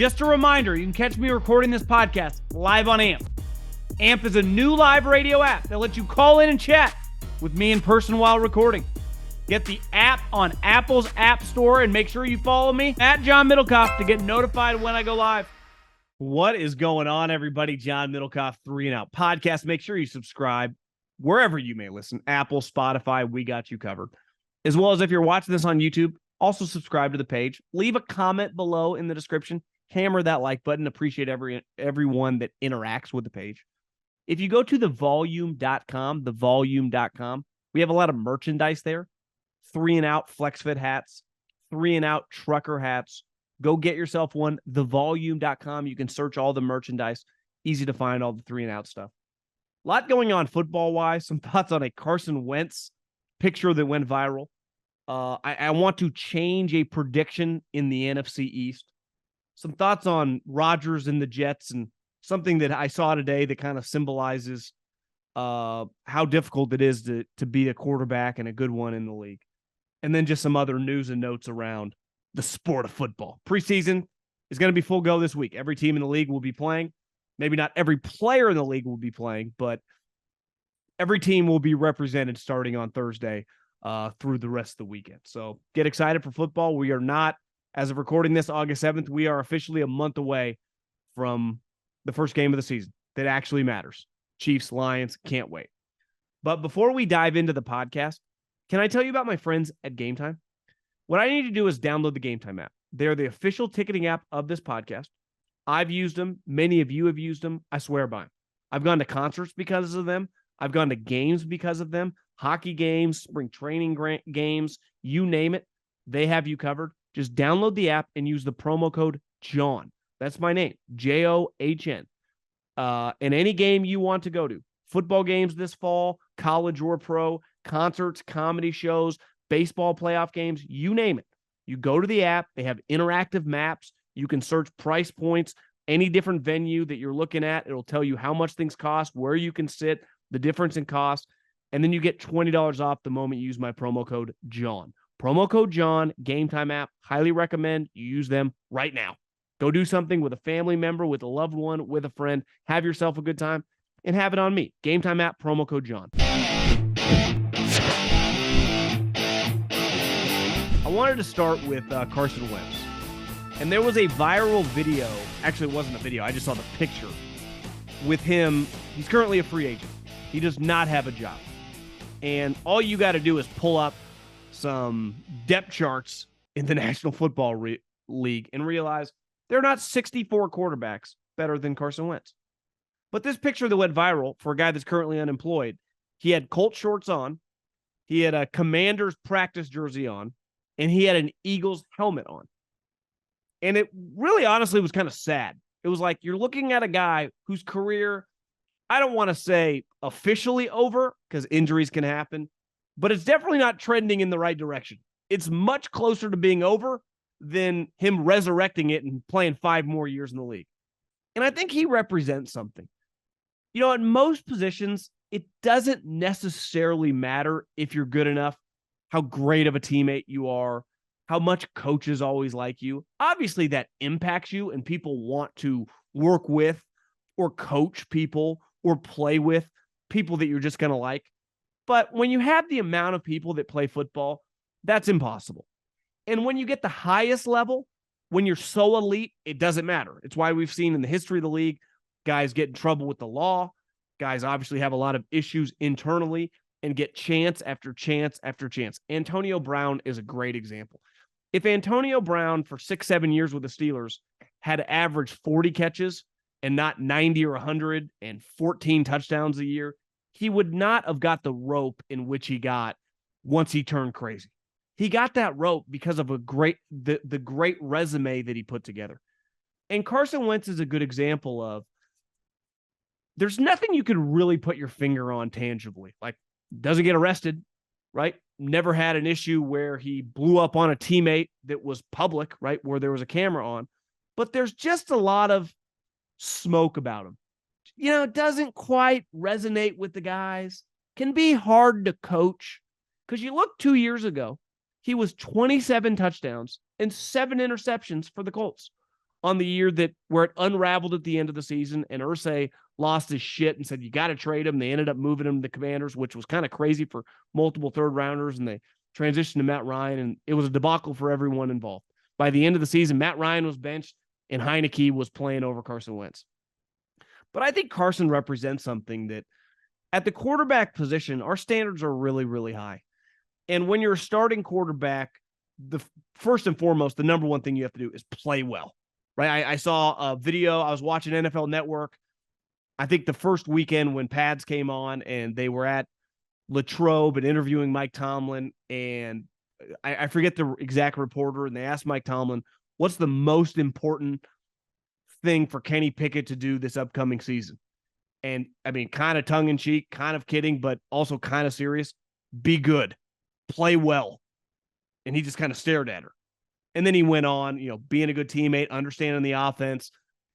Just a reminder, you can catch me recording this podcast live on AMP. AMP is a new live radio app that lets you call in and chat with me in person while recording. Get the app on Apple's App Store and make sure you follow me at John Middlekauff to get notified when I go live. What is going on, everybody? John Middlekauff, 3 and Out podcast. Make sure you subscribe wherever you may listen. Apple, Spotify, we got you covered. As well as if you're watching this on YouTube, also subscribe to the page. Leave a comment below in the description. Hammer that like button. Appreciate everyone that interacts with the page. If you go to thevolume.com, we have a lot of merchandise there. 3 and Out flex fit hats, 3 and Out trucker hats. Go get yourself one. Thevolume.com. You can search all the merchandise. Easy to find all the 3 and Out stuff. A lot going on football-wise. Some thoughts on a Carson Wentz picture that went viral. I want to change a prediction in the NFC East. Some thoughts on Rodgers and the Jets and something that I saw today that kind of symbolizes how difficult it is to be a quarterback and a good one in the league. And then just some other news and notes around the sport of football. Preseason is going to be full go this week. Every team in the league will be playing. Maybe not every player in the league will be playing, but every team will be represented starting on Thursday through the rest of the weekend. So get excited for football. We are not, as of recording this August 7th, we are officially a month away from the first game of the season that actually matters. Chiefs, Lions, can't wait. But before we dive into the podcast, can I tell you about my friends at Gametime? What I need to do is download the Gametime app. They're the official ticketing app of this podcast. I've used them. Many of you have used them. I swear by them. I've gone to concerts because of them. I've gone to games because of them. Hockey games, spring training games, you name it. They have you covered. Just download the app and use the promo code JOHN. That's my name, JOHN. And any game you want to go to, football games this fall, college or pro, concerts, comedy shows, baseball playoff games, you name it. You go to the app. They have interactive maps. You can search price points, any different venue that you're looking at. It'll tell you how much things cost, where you can sit, the difference in cost. And then you get $20 off the moment you use my promo code JOHN. Promo code JOHN, Gametime app. Highly recommend you use them right now. Go do something with a family member, with a loved one, with a friend. Have yourself a good time and have it on me. Gametime app, promo code JOHN. I wanted to start with Carson Wentz. And there was a viral video. Actually, it wasn't a video. I just saw the picture with him. He's currently a free agent. He does not have a job. And all you got to do is pull up some depth charts in the National Football League and realize there are not 64 quarterbacks better than Carson Wentz. But this picture that went viral for a guy that's currently unemployed, he had Colt shorts on, he had a Commanders practice jersey on, and he had an Eagles helmet on. And it really honestly was kind of sad. It was like you're looking at a guy whose career, I don't want to say officially over because injuries can happen, but it's definitely not trending in the right direction. It's much closer to being over than him resurrecting it and playing 5 more years in the league. And I think he represents something. You know, at most positions, it doesn't necessarily matter if you're good enough, how great of a teammate you are, how much coaches always like you. Obviously, that impacts you and people want to work with or coach people or play with people that you're just going to like. But when you have the amount of people that play football, that's impossible. And when you get the highest level, when you're so elite, it doesn't matter. It's why we've seen in the history of the league, guys get in trouble with the law. Guys obviously have a lot of issues internally and get chance after chance after chance. Antonio Brown is a great example. If Antonio Brown for 6-7 years with the Steelers had averaged 40 catches and not 90 or 100 and 14 touchdowns a year, he would not have got the rope in which he got once he turned crazy. He got that rope because of the great resume that he put together. And Carson Wentz is a good example of there's nothing you can really put your finger on tangibly. Like, doesn't get arrested, right? Never had an issue where he blew up on a teammate that was public, right? Where there was a camera on. But there's just a lot of smoke about him. You know, it doesn't quite resonate with the guys. Can be hard to coach. Because you look 2 years ago, he was 27 touchdowns and 7 interceptions for the Colts. on the year where it unraveled at the end of the season and Irsay lost his shit and said, you got to trade him. They ended up moving him to the Commanders, which was kind of crazy for multiple third rounders. And they transitioned to Matt Ryan, and it was a debacle for everyone involved. By the end of the season, Matt Ryan was benched and Heineke was playing over Carson Wentz. But I think Carson represents something that at the quarterback position, our standards are really, really high. And when you're a starting quarterback, the first and foremost, the number one thing you have to do is play well, right? I saw a video. I was watching NFL Network. I think the first weekend when Pads came on and they were at Latrobe and interviewing Mike Tomlin, and I forget the exact reporter, and they asked Mike Tomlin, what's the most important thing for Kenny Pickett to do this upcoming season? And I mean, kind of tongue in cheek, kind of kidding, but also kind of serious. Be good, play well. And he just kind of stared at her. And then he went on, being a good teammate, understanding the offense,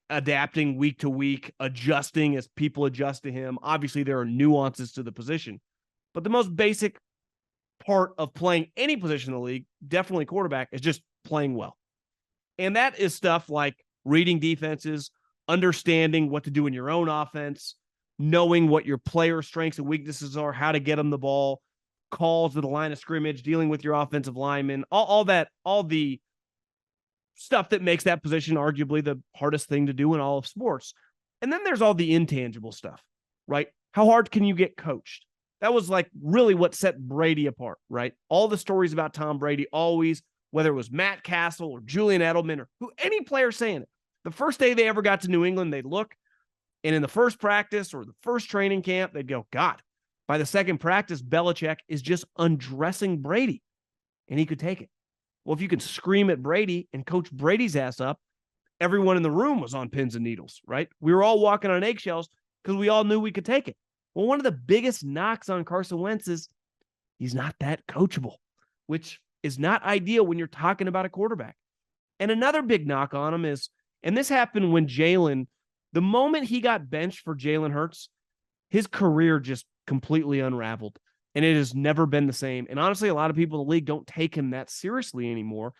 adapting week to week, adjusting as people adjust to him. Obviously, there are nuances to the position, but the most basic part of playing any position in the league, definitely quarterback, is just playing well. And that is stuff like reading defenses, understanding what to do in your own offense, knowing what your players' strengths and weaknesses are, how to get them the ball, calls to the line of scrimmage, dealing with your offensive linemen, all the stuff that makes that position arguably the hardest thing to do in all of sports. And then there's all the intangible stuff, right? How hard can you get coached? That was like really what set Brady apart, right? All the stories about Tom Brady always, whether it was Matt Castle or Julian Edelman or any player saying it, the first day they ever got to New England, they'd look, and in the first practice or the first training camp, they'd go, God. By the second practice, Belichick is just undressing Brady, and he could take it. Well, if you can scream at Brady and coach Brady's ass up, everyone in the room was on pins and needles, right? We were all walking on eggshells because we all knew we could take it. Well, one of the biggest knocks on Carson Wentz is he's not that coachable, which is not ideal when you're talking about a quarterback. And another big knock on him is, and this happened when the moment he got benched for Jalen Hurts, his career just completely unraveled, and it has never been the same. And honestly, a lot of people in the league don't take him that seriously anymore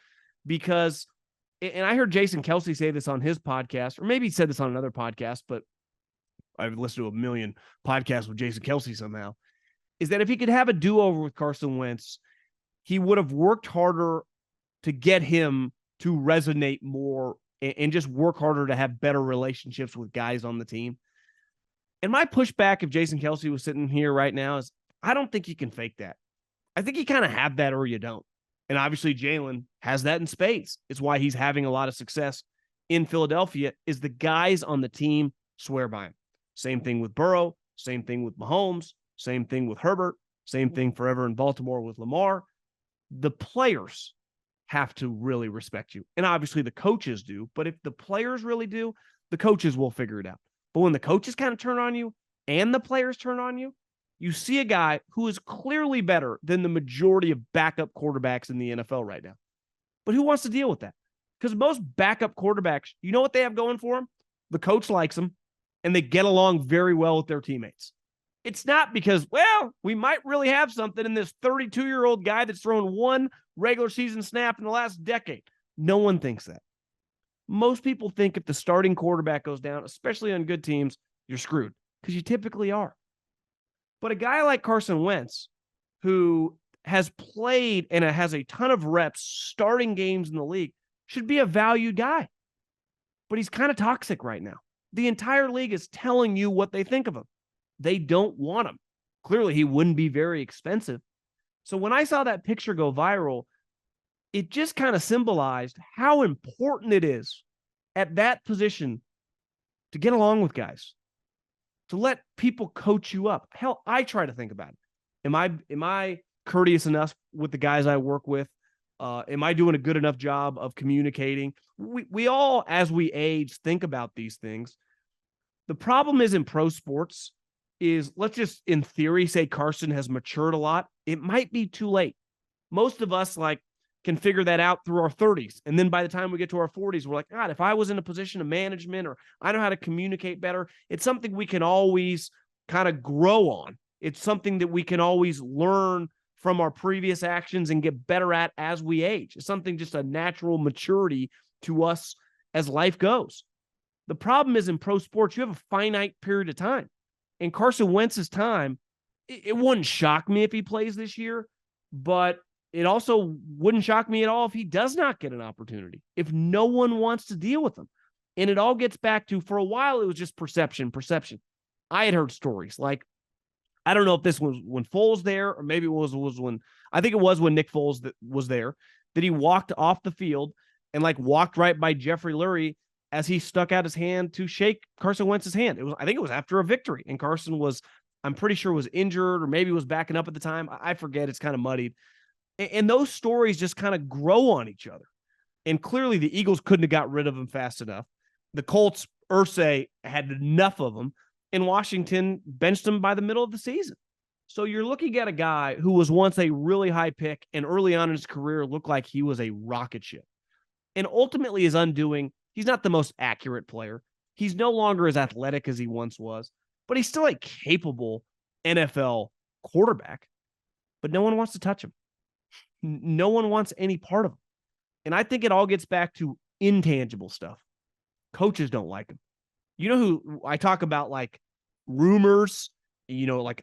because, and I heard Jason Kelce say this on his podcast, or maybe he said this on another podcast, but I've listened to a million podcasts with Jason Kelce somehow, is that if he could have a do-over with Carson Wentz, he would have worked harder to get him to resonate more and just work harder to have better relationships with guys on the team. And my pushback, if Jason Kelce was sitting here right now, is I don't think you can fake that. I think you kind of have that or you don't. And obviously Jalen has that in spades. It's why he's having a lot of success in Philadelphia, is the guys on the team swear by him. Same thing with Burrow, same thing with Mahomes, same thing with Herbert, same thing forever in Baltimore with Lamar. The players have to really respect you. And obviously the coaches do, but if the players really do, the coaches will figure it out. But when the coaches kind of turn on you and the players turn on you, you see a guy who is clearly better than the majority of backup quarterbacks in the NFL right now. But who wants to deal with that? Because most backup quarterbacks, you know what they have going for them? The coach likes them, and they get along very well with their teammates. It's not because, well, we might really have something in this 32-year-old guy that's thrown one regular season snap in the last decade. No one thinks that. Most people think if the starting quarterback goes down, especially on good teams, you're screwed, because you typically are. But a guy like Carson Wentz, who has played and has a ton of reps starting games in the league, should be a valued guy. But he's kind of toxic right now. The entire league is telling you what they think of him. They don't want him. Clearly, he wouldn't be very expensive. So when I saw that picture go viral, it just kind of symbolized how important it is at that position to get along with guys, to let people coach you up. Hell, I try to think about it. Am I courteous enough with the guys I work with? Am I doing a good enough job of communicating? We all, as we age, think about these things. The problem is in pro sports is, let's just in theory say Carson has matured a lot. It might be too late. Most of us can figure that out through our 30s. And then by the time we get to our 40s, we're like, God, if I was in a position of management, or I know how to communicate better, it's something we can always kind of grow on. It's something that we can always learn from our previous actions and get better at as we age. It's something, just a natural maturity to us as life goes. The problem is in pro sports, you have a finite period of time. And Carson Wentz's time, it wouldn't shock me if he plays this year, but it also wouldn't shock me at all if he does not get an opportunity, if no one wants to deal with him. And it all gets back to, for a while, it was just perception. I had heard stories like, I don't know if this was when Foles there, or maybe it was when, I think it was when Nick Foles was there, that he walked off the field and walked right by Jeffrey Lurie as he stuck out his hand to shake Carson Wentz's hand. I think it was after a victory, and Carson was, I'm pretty sure, was injured or maybe was backing up at the time. I forget. It's kind of muddied. And those stories just kind of grow on each other. And clearly the Eagles couldn't have got rid of him fast enough. The Colts, Irsay, had enough of him, and Washington benched him by the middle of the season. So you're looking at a guy who was once a really high pick and early on in his career looked like he was a rocket ship. And ultimately his undoing, he's not the most accurate player. He's no longer as athletic as he once was, but he's still a capable NFL quarterback. But no one wants to touch him. No one wants any part of him. And I think it all gets back to intangible stuff. Coaches don't like him. You know who I talk about, rumors,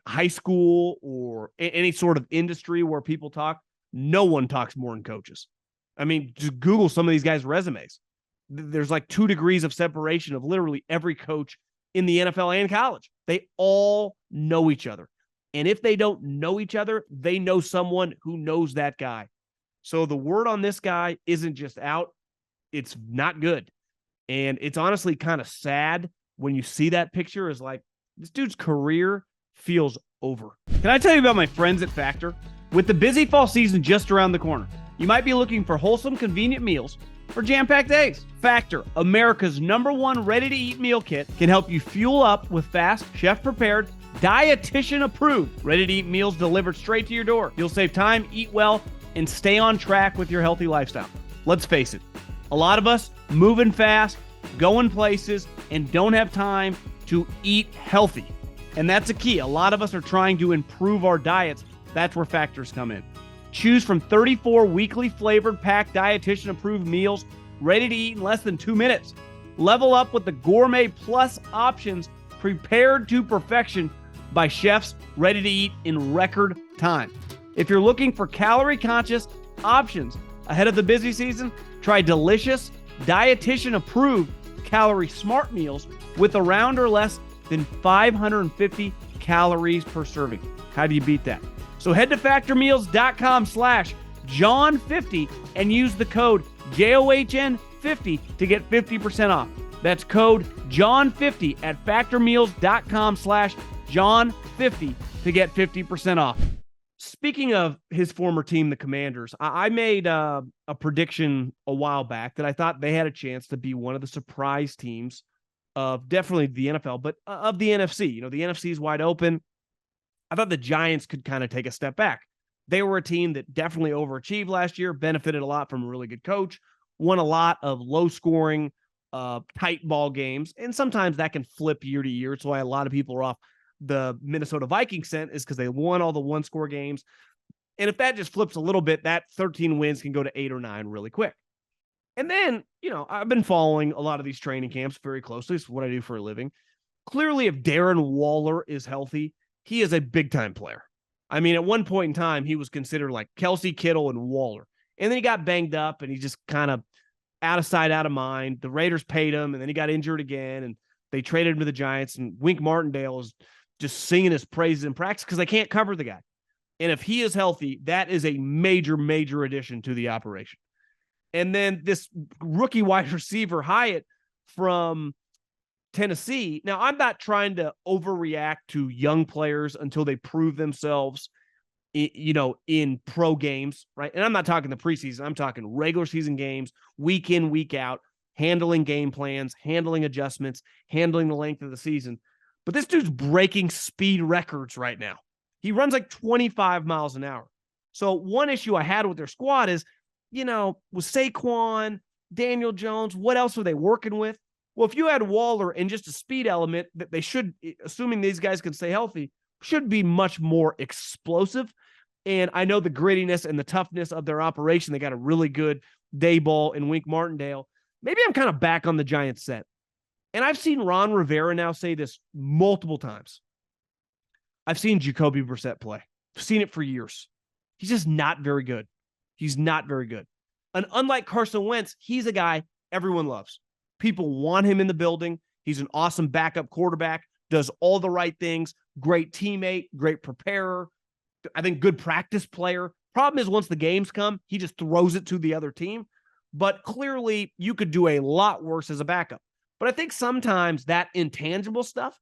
high school or any sort of industry where people talk? No one talks more than coaches. I mean, just Google some of these guys' resumes. There's 2 degrees of separation of literally every coach in the NFL and college. They all know each other. And if they don't know each other, they know someone who knows that guy. So the word on this guy isn't just out. It's not good. And it's honestly kind of sad when you see that picture, is this dude's career feels over. Can I tell you about my friends at Factor? With the busy fall season just around the corner, you might be looking for wholesome, convenient meals for jam-packed days. Factor, America's #1 ready-to-eat meal kit, can help you fuel up with fast, chef-prepared, dietitian-approved, ready-to-eat meals delivered straight to your door. You'll save time, eat well, and stay on track with your healthy lifestyle. Let's face it, a lot of us moving fast, going places, and don't have time to eat healthy. And that's a key. A lot of us are trying to improve our diets. That's where Factors come in. Choose from 34 weekly flavored packed dietitian-approved meals ready to eat in less than 2 minutes. Level up with the Gourmet Plus options prepared to perfection by chefs ready to eat in record time. If you're looking for calorie-conscious options ahead of the busy season, try delicious, dietitian-approved calorie smart meals with around or less than 550 calories per serving. How do you beat that? So head to factormeals.com/John50 and use the code JOHN50 to get 50% off. That's code John50 at factormeals.com/John50 to get 50% off. Speaking of his former team, the Commanders, I made a prediction a while back that I thought they had a chance to be one of the surprise teams of definitely the NFL, but of the NFC. The NFC is wide open. I thought the Giants could kind of take a step back. They were a team that definitely overachieved last year, benefited a lot from a really good coach, won a lot of low-scoring, tight ball games, and sometimes that can flip year to year. It's why a lot of people are off the Minnesota Vikings scent, is because they won all the one-score games. And if that just flips a little bit, that 13 wins can go to 8 or 9 really quick. And then, I've been following a lot of these training camps very closely. It's what I do for a living. Clearly, if Darren Waller is healthy, he is a big-time player. I mean, at one point in time, he was considered like Kelsey, Kittle, and Waller. And then he got banged up, and he just kind of out of sight, out of mind. The Raiders paid him, and then he got injured again, and they traded him to the Giants. And Wink Martindale is just singing his praises in practice because they can't cover the guy. And if he is healthy, that is a major, major addition to the operation. And then this rookie wide receiver, Hyatt, from Tennessee. Now, I'm not trying to overreact to young players until they prove themselves, in pro games, right? And I'm not talking the preseason. I'm talking regular season games, week in, week out, handling game plans, handling adjustments, handling the length of the season. But this dude's breaking speed records right now. He runs 25 miles an hour. So one issue I had with their squad is, with Saquon, Daniel Jones, what else are they working with? Well, if you had Waller and just a speed element that they should, assuming these guys can stay healthy, should be much more explosive. And I know the grittiness and the toughness of their operation. They got a really good Dayball and Wink Martindale. maybe I'm kind of back on the Giants set. And I've seen Ron Rivera now say this multiple times. I've seen Jacoby Brissett play. I've seen it for years. He's just not very good. He's not very good. And unlike Carson Wentz, he's a guy everyone loves. People want him in the building. He's an awesome backup quarterback, does all the right things, great teammate, great preparer. I think good practice player. Problem is once the games come, he just throws it to the other team. But clearly you could do a lot worse as a backup. But I think sometimes that intangible stuff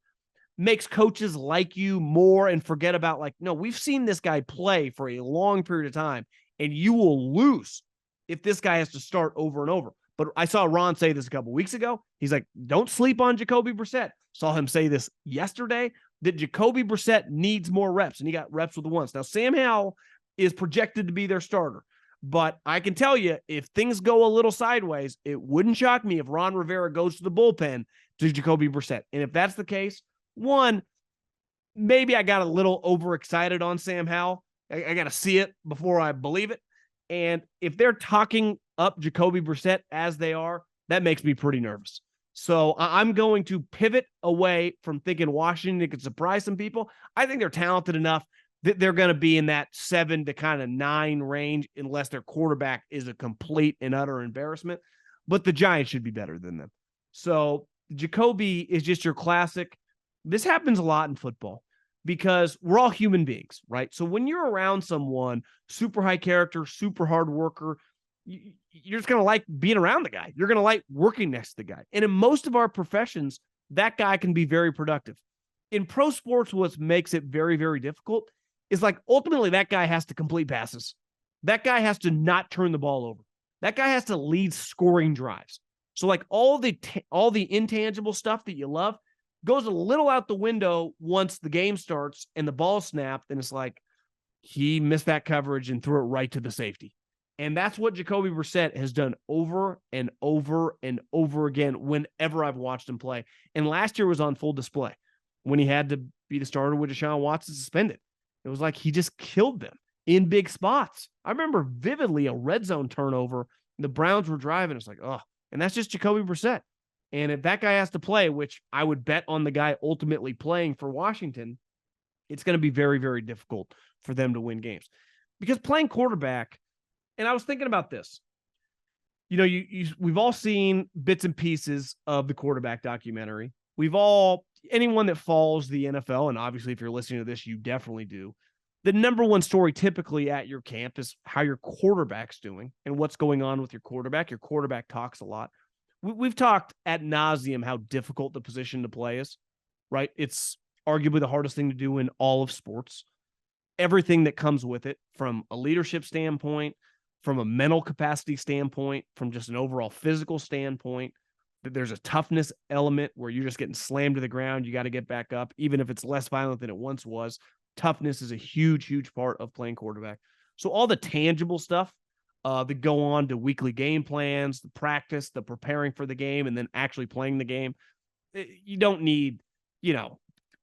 makes coaches like you more and forget about like, no, we've seen this guy play for a long period of time and you will lose if this guy has to start over and over. But I saw Ron say this a couple weeks ago. He's like, don't sleep on Jacoby Brissett. Saw him say this yesterday that Jacoby Brissett needs more reps, and he got reps with the ones. Now, Sam Howell is projected to be their starter, but I can tell you if things go a little sideways, it wouldn't shock me if Ron Rivera goes to the bullpen to Jacoby Brissett. And if that's the case, one, maybe I got a little overexcited on Sam Howell. I got to see it before I believe it. And if they're talking up Jacoby Brissett as they are, that makes me pretty nervous. So I'm going to pivot away from thinking Washington could surprise some people. I think they're talented enough that they're going to be in that 7 to kind of 9 range unless their quarterback is a complete and utter embarrassment. But the Giants should be better than them. So Jacoby is just your classic. This happens a lot in football because we're all human beings, right? So when you're around someone, super high character, super hard worker, you're just going to like being around the guy. You're going to like working next to the guy. And in most of our professions, that guy can be very productive. In pro sports, what makes it very, very difficult is like ultimately that guy has to complete passes. That guy has to not turn the ball over. That guy has to lead scoring drives. So like all the intangible stuff that you love goes a little out the window once the game starts and the ball snapped, and it's like he missed that coverage and threw it right to the safety. And that's what Jacoby Brissett has done over and over and over again whenever I've watched him play. And last year was on full display when he had to be the starter with Deshaun Watson suspended. It was like he just killed them in big spots. I remember vividly a red zone turnover. The Browns were driving. It's like, oh, and that's just Jacoby Brissett. And if that guy has to play, which I would bet on the guy ultimately playing for Washington, it's going to be very, very difficult for them to win games. Because playing quarterback, and I was thinking about this. You know, we've all seen bits and pieces of the quarterback documentary. Anyone that follows the NFL, and obviously if you're listening to this, you definitely do. The number one story typically at your camp is how your quarterback's doing and what's going on with your quarterback. Your quarterback talks a lot. We've talked ad nauseum how difficult the position to play is, right? It's arguably the hardest thing to do in all of sports. Everything that comes with it, from a leadership standpoint, from a mental capacity standpoint, from just an overall physical standpoint, that there's a toughness element where you're just getting slammed to the ground. You got to get back up, even if it's less violent than it once was. Toughness is a huge, huge part of playing quarterback. So all the tangible stuff that go on to weekly game plans, the practice, the preparing for the game, and then actually playing the game, you don't need,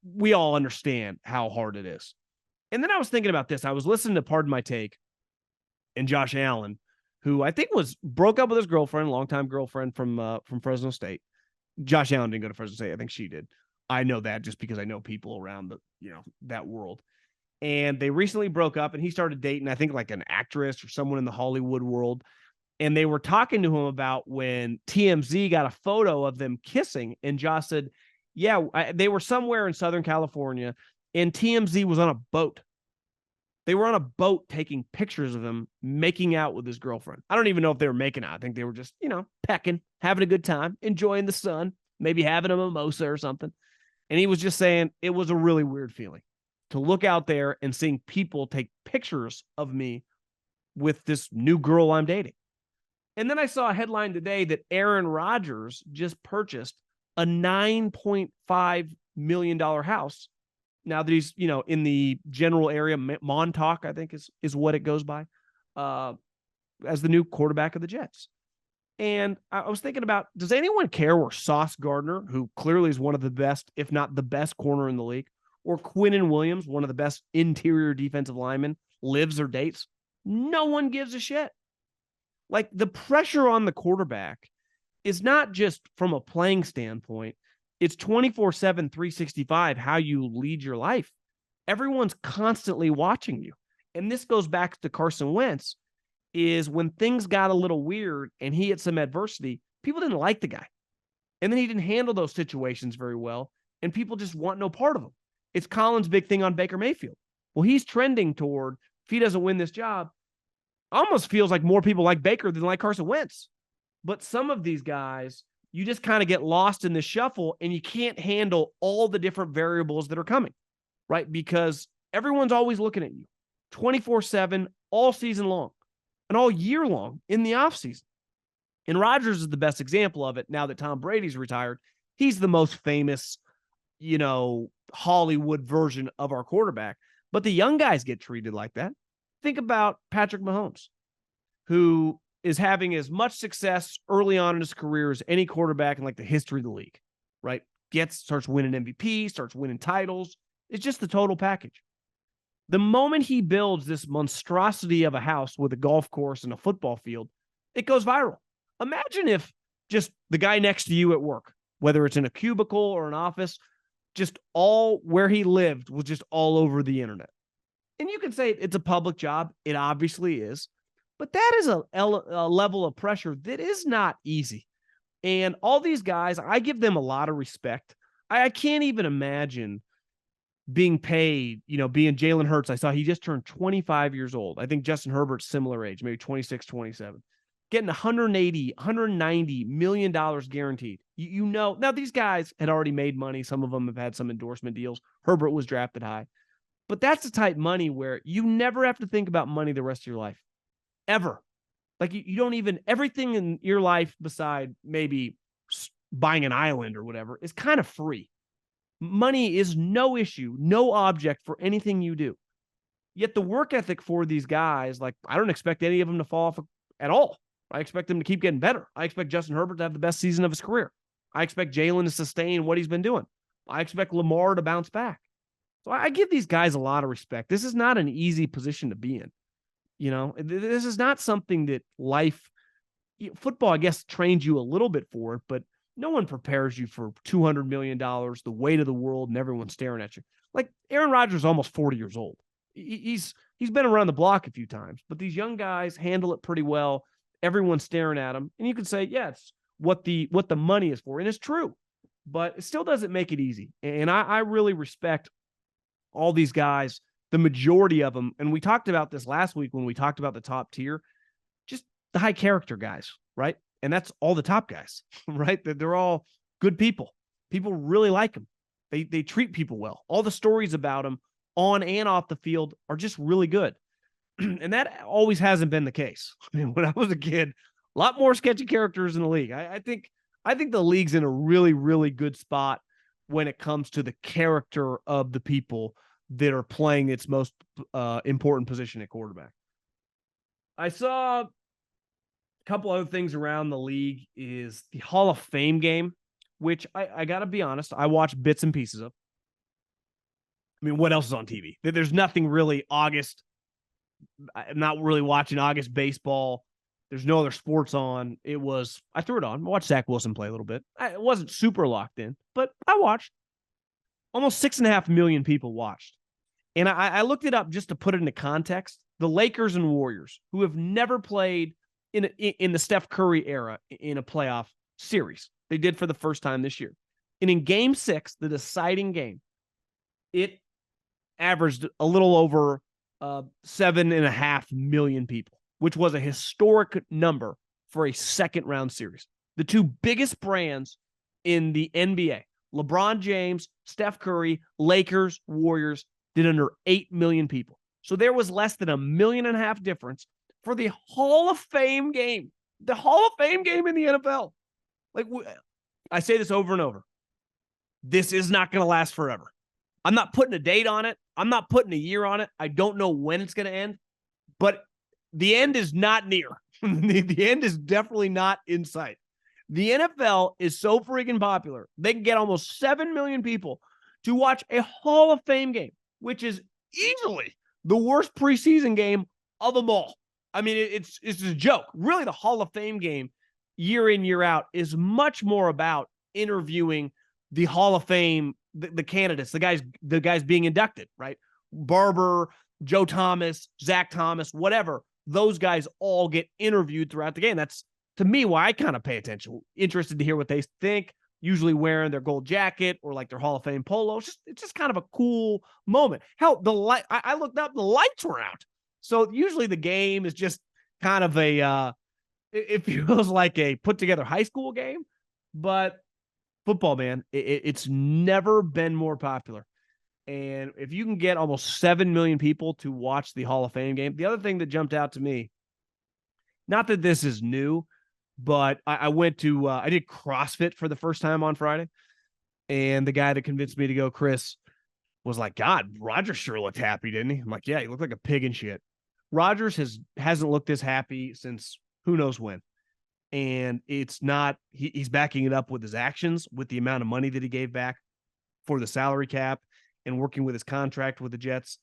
we all understand how hard it is. And then I was thinking about this. I was listening to Pardon My Take, and Josh Allen, who I think broke up with his girlfriend, longtime girlfriend from Fresno State. Josh Allen didn't go to Fresno State. I think she did. I know that just because I know people around that world. And they recently broke up, and he started dating, I think, like an actress or someone in the Hollywood world. And they were talking to him about when TMZ got a photo of them kissing. And Josh said, yeah, they were somewhere in Southern California, and TMZ was on a boat. They were on a boat taking pictures of him making out with his girlfriend. I don't even know if they were making out. I think they were just, pecking, having a good time, enjoying the sun, maybe having a mimosa or something. And he was just saying it was a really weird feeling to look out there and seeing people take pictures of me with this new girl I'm dating. And then I saw a headline today that Aaron Rodgers just purchased a $9.5 million house. Now that he's, in the general area, Montauk, I think is what it goes by, as the new quarterback of the Jets. And I was thinking about, does anyone care where Sauce Gardner, who clearly is one of the best, if not the best corner in the league, or Quinnen Williams, one of the best interior defensive linemen, lives or dates? No one gives a shit. Like, the pressure on the quarterback is not just from a playing standpoint. It's 24/7, 365, how you lead your life. Everyone's constantly watching you. And this goes back to Carson Wentz, is when things got a little weird and he had some adversity, people didn't like the guy. And then he didn't handle those situations very well, and people just want no part of him. It's Colin's big thing on Baker Mayfield. Well, he's trending toward, if he doesn't win this job, almost feels like more people like Baker than like Carson Wentz. But some of these guys, you just kind of get lost in the shuffle and you can't handle all the different variables that are coming, right? Because everyone's always looking at you 24/7, all season long and all year long in the offseason. And Rodgers is the best example of it now that Tom Brady's retired. He's the most famous, Hollywood version of our quarterback. But the young guys get treated like that. Think about Patrick Mahomes, who is having as much success early on in his career as any quarterback in like the history of the league, right? Starts winning MVP, starts winning titles. It's just the total package. The moment he builds this monstrosity of a house with a golf course and a football field, it goes viral. Imagine if just the guy next to you at work, whether it's in a cubicle or an office, just all where he lived was just all over the internet. And you can say it's a public job. It obviously is. But that is a level of pressure that is not easy. And all these guys, I give them a lot of respect. I can't even imagine being paid, being Jalen Hurts. I saw he just turned 25 years old. I think Justin Herbert's similar age, maybe 26, 27. Getting $180, $190 million guaranteed. Now these guys had already made money. Some of them have had some endorsement deals. Herbert was drafted high. But that's the type of money where you never have to think about money the rest of your life. Ever. Like you don't even, everything in your life beside maybe buying an island or whatever is kind of free. Money is no issue, no object for anything you do. Yet the work ethic for these guys, like I don't expect any of them to fall off at all. I expect them to keep getting better. I expect Justin Herbert to have the best season of his career. I expect Jalen to sustain what he's been doing. I expect Lamar to bounce back. So I give these guys a lot of respect. This is not an easy position to be in. This is not something that football, I guess, trains you a little bit for it, but no one prepares you for $200 million, the weight of the world, and everyone staring at you. Like Aaron Rodgers is almost 40 years old. He's been around the block a few times, but these young guys handle it pretty well. Everyone's staring at him. And you can say, yeah, it's what the money is for. And it's true, but it still doesn't make it easy. And I really respect all these guys, the majority of them. And we talked about this last week when we talked about the top tier, just the high character guys, right? And that's all the top guys, right? They're all good people. People really like them. They treat people well. All the stories about them on and off the field are just really good. And that always hasn't been the case. I mean, when I was a kid, a lot more sketchy characters in the league. I think the league's in a really, really good spot when it comes to the character of the people that are playing its most important position at quarterback. I saw a couple other things around the league is the Hall of Fame game, which I got to be honest, I watched bits and pieces of. I mean, what else is on TV? There's nothing really August. I'm not really watching August baseball. There's no other sports on. I threw it on. I watched Zach Wilson play a little bit. It wasn't super locked in, but I watched. Almost 6.5 million people watched. And I looked it up just to put it into context. The Lakers and Warriors, who have never played in the Steph Curry era in a playoff series. They did for the first time this year. And in Game 6, the deciding game, it averaged a little over 7.5 million people, which was a historic number for a second-round series. The two biggest brands in the NBA, LeBron James, Steph Curry, Lakers, Warriors, did under 8 million people. So there was less than 1.5 million difference for the Hall of Fame game. The Hall of Fame game in the NFL. Like, I say this over and over. This is not going to last forever. I'm not putting a date on it. I'm not putting a year on it. I don't know when it's going to end, but the end is not near. The end is definitely not in sight. The NFL is so freaking popular. They can get almost 7 million people to watch a Hall of Fame game, which is easily the worst preseason game of them all. I mean, it's a joke. Really, the Hall of Fame game year in, year out is much more about interviewing the Hall of Fame, the candidates, the guys being inducted, right? Barber, Joe Thomas, Zach Thomas, whatever. Those guys all get interviewed throughout the game. That's, to me, why I kind of pay attention, interested to hear what they think, usually wearing their gold jacket or like their Hall of Fame polo. It's just kind of a cool moment. Hell, I looked up, the lights were out. So usually the game is just kind of it feels like a put together high school game, but football, man, it's never been more popular. And if you can get almost 7 million people to watch the Hall of Fame game, the other thing that jumped out to me, not that this is new, but I went to, I did CrossFit for the first time on Friday. And the guy that convinced me to go, Chris, was like, God, Rodgers sure looked happy, didn't he? I'm like, yeah, he looked like a pig and shit. Rodgers hasn't looked this happy since who knows when. And it's not, he's backing it up with his actions, with the amount of money that he gave back for the salary cap and working with his contract with the Jets,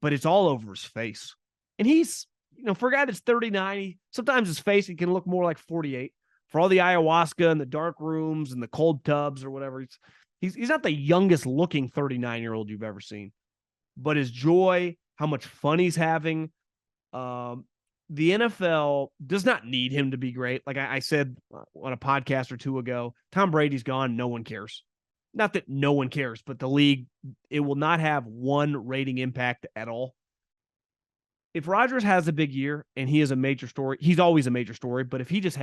but it's all over his face. And he's, for a guy that's 39, sometimes his face, he can look more like 48 for all the ayahuasca and the dark rooms and the cold tubs or whatever. He's not the youngest looking 39-year-old you've ever seen, but his joy, how much fun he's having. The NFL does not need him to be great. Like I said on a podcast or two ago, Tom Brady's gone. No one cares. Not that no one cares, but the league, it will not have one rating impact at all. If Rodgers has a big year and he is a major story, he's always a major story, but if he just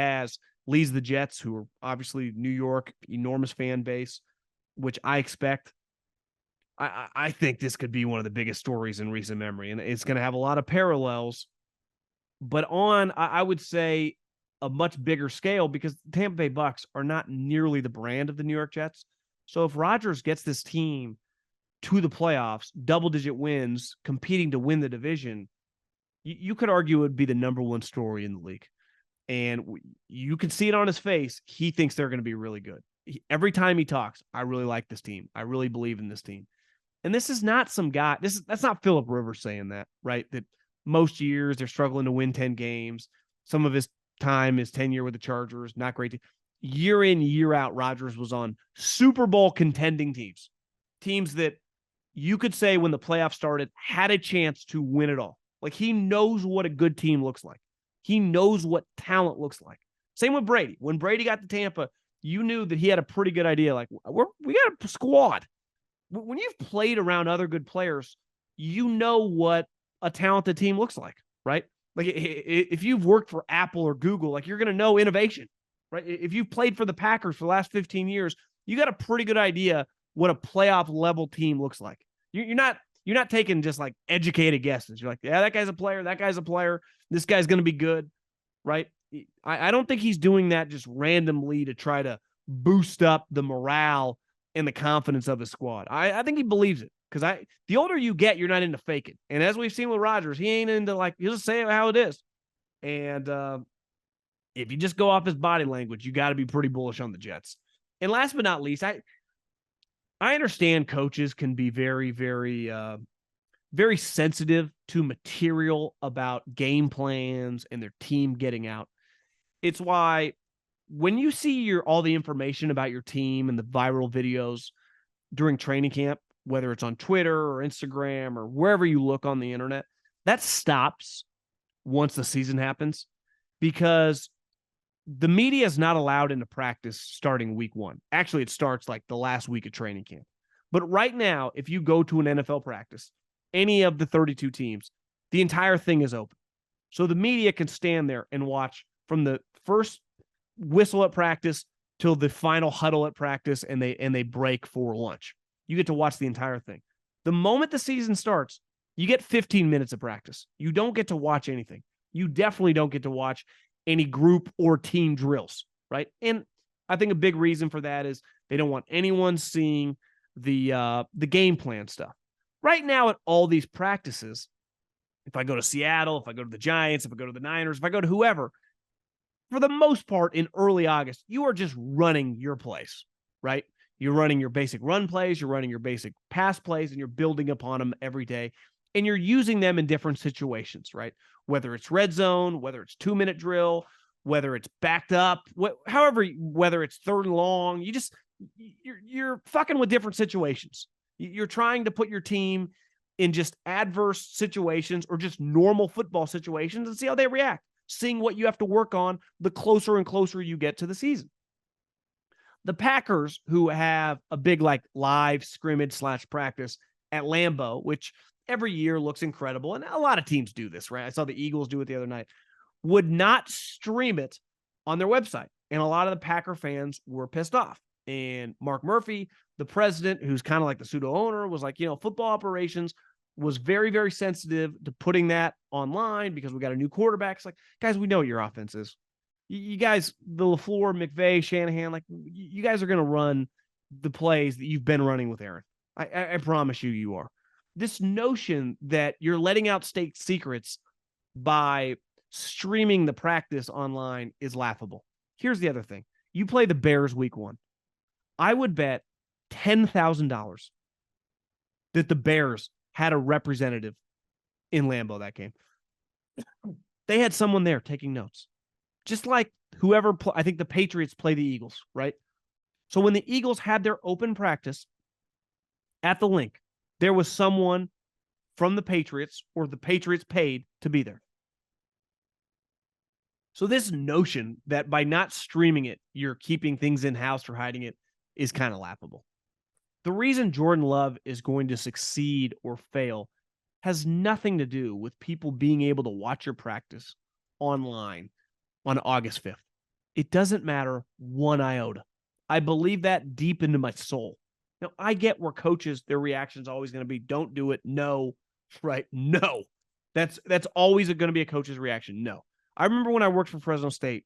leads the Jets, who are obviously New York, enormous fan base, which I expect, I think this could be one of the biggest stories in recent memory, and it's going to have a lot of parallels, but I would say, a much bigger scale, because the Tampa Bay Bucks are not nearly the brand of the New York Jets. So if Rodgers gets this team to the playoffs, double-digit wins, competing to win the division, you could argue it would be the number one story in the league. And you can see it on his face. He thinks they're going to be really good. Every time he talks, I really like this team. I really believe in this team. And this is not some guy. That's not Phillip Rivers saying that, right? That most years they're struggling to win 10 games. Some of his time, his tenure with the Chargers, not great. Year in, year out, Rodgers was on Super Bowl contending teams that you could say when the playoffs started had a chance to win it all. Like, he knows what a good team looks like. He knows what talent looks like. Same with Brady. When Brady got to Tampa, you knew that he had a pretty good idea. Like, we got a squad. When you've played around other good players, you know what a talented team looks like, right? Like, if you've worked for Apple or Google, like, you're going to know innovation, right? If you've played for the Packers for the last 15 years, you got a pretty good idea what a playoff level team looks like. You're not taking just like educated guesses. You're like, yeah, that guy's a player. That guy's a player. This guy's going to be good, right? I don't think he's doing that just randomly to try to boost up the morale and the confidence of his squad. I think he believes it, because the older you get, you're not into faking. And as we've seen with Rodgers, he ain't into like, he'll just say it how it is. And if you just go off his body language, you got to be pretty bullish on the Jets. And last but not least, I understand coaches can be very, very, very sensitive to material about game plans and their team getting out. It's why when you see all the information about your team and the viral videos during training camp, whether it's on Twitter or Instagram or wherever you look on the internet, that stops once the season happens, because the media is not allowed into practice starting week 1. Actually, it starts like the last week of training camp. But right now, if you go to an NFL practice, any of the 32 teams, the entire thing is open. So the media can stand there and watch from the first whistle at practice till the final huddle at practice, and they break for lunch. You get to watch the entire thing. The moment the season starts, you get 15 minutes of practice. You don't get to watch anything. You definitely don't get to watch any group or team drills, right? And I think a big reason for that is they don't want anyone seeing the game plan stuff. Right now at all these practices, if I go to Seattle, if I go to the Giants, if I go to the Niners, if I go to whoever, for the most part in early August, you are just running your plays, right? You're running your basic run plays, you're running your basic pass plays, and you're building upon them every day. And you're using them in different situations, right? Whether it's red zone, whether it's 2-minute drill, whether it's backed up, whether it's third and long, you're fucking with different situations. You're trying to put your team in just adverse situations or just normal football situations and see how they react, seeing what you have to work on the closer and closer you get to the season. The Packers, who have a big like live scrimmage / practice at Lambeau, which every year looks incredible, and a lot of teams do this, right? I saw the Eagles do it the other night, would not stream it on their website. And a lot of the Packer fans were pissed off. And Mark Murphy, the president, who's kind of like the pseudo owner, was like, football operations was very, very sensitive to putting that online because we got a new quarterback. It's like, guys, we know what your offense is. You guys, the LaFleur, McVay, Shanahan, like you guys are going to run the plays that you've been running with Aaron. I promise you are. This notion that you're letting out state secrets by streaming the practice online is laughable. Here's the other thing. You play the Bears week 1. I would bet $10,000 that the Bears had a representative in Lambeau that game. They had someone there taking notes. Just like I think the Patriots play the Eagles, right? So when the Eagles had their open practice at the link, there was someone from the Patriots or the Patriots paid to be there. So this notion that by not streaming it, you're keeping things in-house or hiding it is kind of laughable. The reason Jordan Love is going to succeed or fail has nothing to do with people being able to watch your practice online on August 5th. It doesn't matter one iota. I believe that deep into my soul. Now, I get where coaches, their reaction is always going to be, don't do it. No, right? No. That's always going to be a coach's reaction. No. I remember when I worked for Fresno State,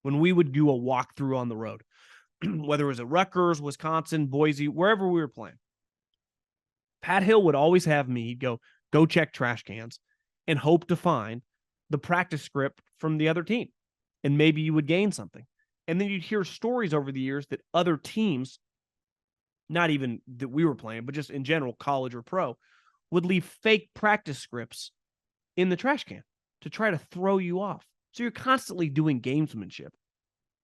when we would do a walkthrough on the road, whether it was at Rutgers, Wisconsin, Boise, wherever we were playing. Pat Hill would always have me, he'd go check trash cans and hope to find the practice script from the other team. And maybe you would gain something. And then you'd hear stories over the years that other teams, not even that we were playing, but just in general, college or pro, would leave fake practice scripts in the trash can to try to throw you off. So you're constantly doing gamesmanship.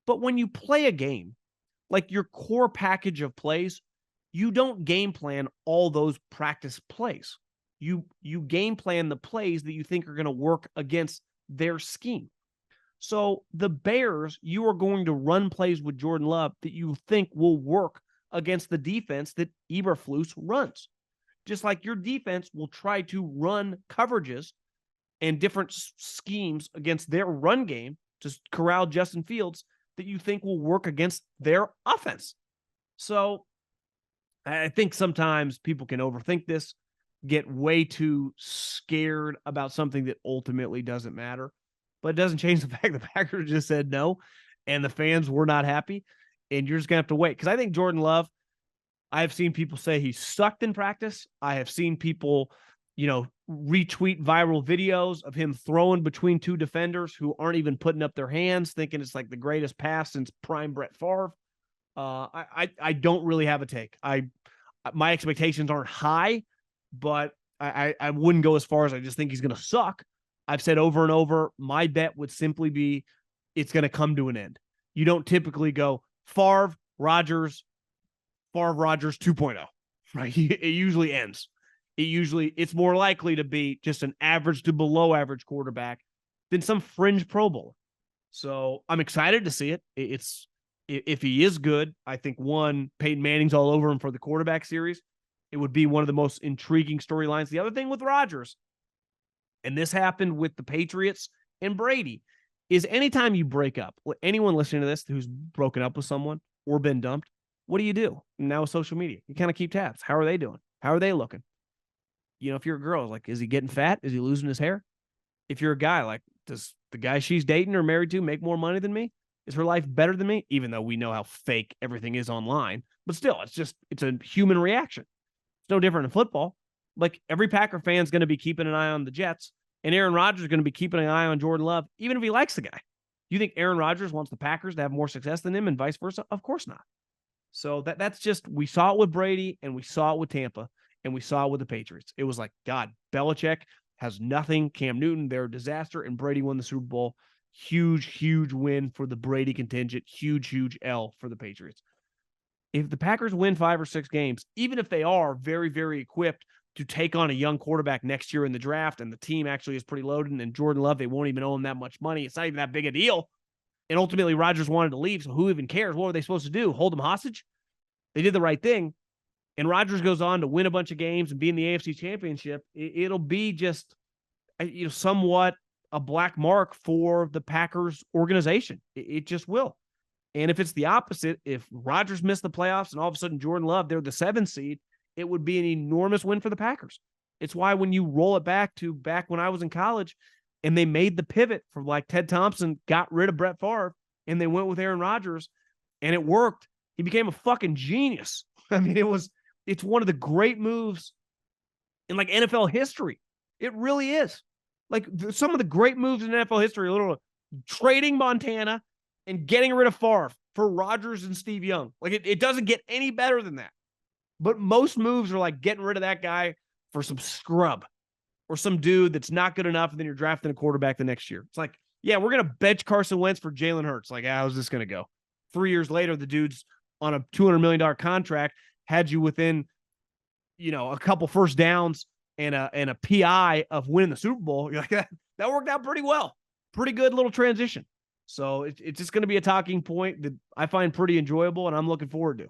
But when you play a game, like your core package of plays, you don't game plan all those practice plays. You game plan the plays that you think are going to work against their scheme. So the Bears, you are going to run plays with Jordan Love that you think will work against the defense that Eberflus runs. Just like your defense will try to run coverages and different schemes against their run game to corral Justin Fields that you think will work against their offense. So I think sometimes people can overthink this, get way too scared about something that ultimately doesn't matter. But it doesn't change the fact the Packers just said no, and the fans were not happy, and you're just going to have to wait. Because I think Jordan Love, I have seen people say he sucked in practice. I have seen people, retweet viral videos of him throwing between two defenders who aren't even putting up their hands, thinking it's like the greatest pass since prime Brett Favre. I don't really have a take. My expectations aren't high, but I wouldn't go as far as I just think he's going to suck. I've said over and over, my bet would simply be it's going to come to an end. You don't typically go Favre, Rodgers 2.0, right? It usually ends. It's more likely to be just an average to below average quarterback than some fringe Pro Bowl. So I'm excited to see it. If he is good, I think Peyton Manning's all over him for the quarterback series. It would be one of the most intriguing storylines. The other thing with Rodgers, and this happened with the Patriots and Brady, is anytime you break up, anyone listening to this who's broken up with someone or been dumped, what do you do? Now with social media, you kind of keep tabs. How are they doing? How are they looking? If you're a girl, like, is he getting fat? Is he losing his hair? If you're a guy, like, does the guy she's dating or married to make more money than me? Is her life better than me? Even though we know how fake everything is online. But still, it's a human reaction. It's no different in football. Like, every Packer fan is going to be keeping an eye on the Jets, and Aaron Rodgers is going to be keeping an eye on Jordan Love, even if he likes the guy. You think Aaron Rodgers wants the Packers to have more success than him and vice versa? Of course not. So that's just, we saw it with Brady, and we saw it with Tampa, and we saw it with the Patriots. It was like, God, Belichick has nothing. Cam Newton, they're a disaster, and Brady won the Super Bowl. Huge, huge win for the Brady contingent. Huge, huge L for the Patriots. If the Packers win 5 or 6 games, even if they are very, very equipped to take on a young quarterback next year in the draft, and the team actually is pretty loaded, and Jordan Love, they won't even owe him that much money. It's not even that big a deal. And ultimately, Rodgers wanted to leave, so who even cares? What were they supposed to do? Hold him hostage? They did the right thing. And Rodgers goes on to win a bunch of games and be in the AFC Championship. It'll be just, somewhat a black mark for the Packers organization. It just will. And if it's the opposite, if Rodgers missed the playoffs and all of a sudden Jordan Love, they're the 7th seed, it would be an enormous win for the Packers. It's why when you roll it back when I was in college and they made the pivot from like Ted Thompson, got rid of Brett Favre, and they went with Aaron Rodgers, and it worked. He became a fucking genius. I mean, it's one of the great moves in like NFL history. It really is. Like some of the great moves in NFL history, literally trading Montana and getting rid of Favre for Rodgers and Steve Young. Like it doesn't get any better than that. But most moves are like getting rid of that guy for some scrub or some dude that's not good enough, and then you're drafting a quarterback the next year. It's like, yeah, we're going to bench Carson Wentz for Jalen Hurts. Like, how's this going to go? 3 years later, the dude's on a $200 million contract, had you within, a couple first downs and a PI of winning the Super Bowl. You're like, that worked out pretty well. Pretty good little transition. So it's just going to be a talking point that I find pretty enjoyable, and I'm looking forward to.